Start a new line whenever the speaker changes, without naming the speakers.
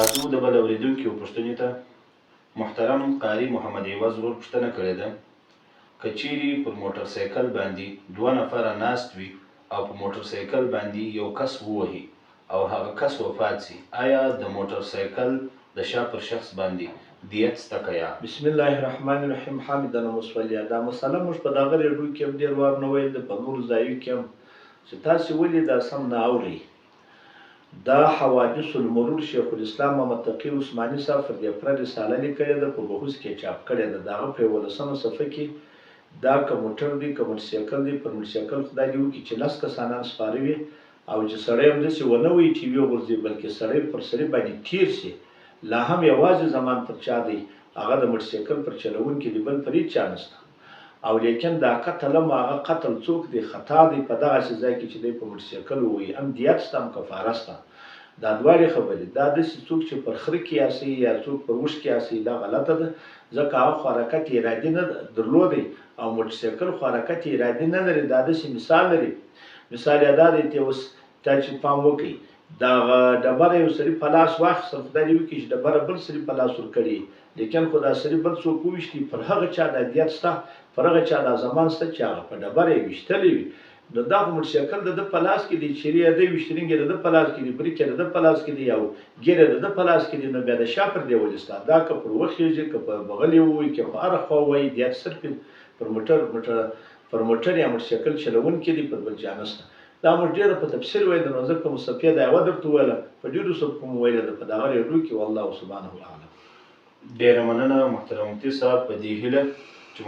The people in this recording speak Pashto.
راځو د بل اورېدونکي پوښتنې ته. محترم قاري محمد عوض ورور پوښتنه کړې ده که چیرې پر موټر سایکل باندې 2 نفره ناست وي او په موټر سایکل باندې یو کس ووهي او هغه کس وفات سي، آیا د موټر سایکل د شا پر شخص باندې دیت شته که یا؟
بسم الله الرحمن الرحیم. حامدن مصلیا. دا مسله موږ په دغه ریډیو کې هم ډېر وار نه ویل ده، په نورو ځایو کې هم، چې تاسې ولې دا سم نه اورئ. دا حوادث المرور شیخ الاسلام محمد تقي عثماني صاحب پر دې پوره رساله لیکلې ده، په بحوث کې چاپ کړې ده. د هغه په 11مه صفحه کې دا که موټر دی که موټرسایکل دی، پر موټرسایکل خدای دې وکړي چې 10 کسانان سپاره وي او چې سړی هم داسې ونه وي چې وغورځي، بلکې سړی پر سړي باندې تیر سي. لا هم یوازې زمان پر چا دی، هغه د موټرسایکل پر چلونکي دی، بل پر هېڅ چا نشته. او لیکن دا قتل هم هغه قتل څوک دی، خطا دی په دغسې ځای کې چې دی په موټرسایکل ووهي، هم دیت شته هم کفاره شته. دا دواړې خبرې. دا داسې څوک چې پر خره کیاسي یا څوک پر اوښ کیاسي دا غلطه ده، ځکه هغه خو حرکت ارادي نه درلودی او موټرسایکل خو حرکت ارادي نه لري. دا داسې مثال لري. مثال یې دا دی ته اوس تا چې پام وکړئ، دغه ډبره یو سړي په لاس واخیستل، خدای دې وکړي چې ډبره بل سړي په لاس ورکړي، لیکن خو دا سړي بل څوک وویشتي، پر هغه چا دا دیت شته، پر هغه چا دا زمان شته چې هغه په ډبره یې ویشتلی وي. نو دا خو موټرسایکل د ده په لاس کې دی، چیرې یې دی ویشترینګ یې د ده په لاس کې دی، بریک یې د ده په لاس کې دی او ګیر یې د ده په لاس کې دی. نو بیا د شا پر دی ولې ستا؟ دا که پر وخېږي که په بغل یې ووایي که په هره خوا ووایي، دیت صرف پر موټر یا موټرسایکل چلونکي دی، پر بل چا نشته. دا موږ ډېره په تفصیل ویل نو ځکه مصطفی دا یوه درته وویله، په ډېرو سبقو مو ویلې ده په دغه ریډیو کې. والله سبحانه وتعالی
ډېره مننه محترم مفتي صاحب، په دې هیله چې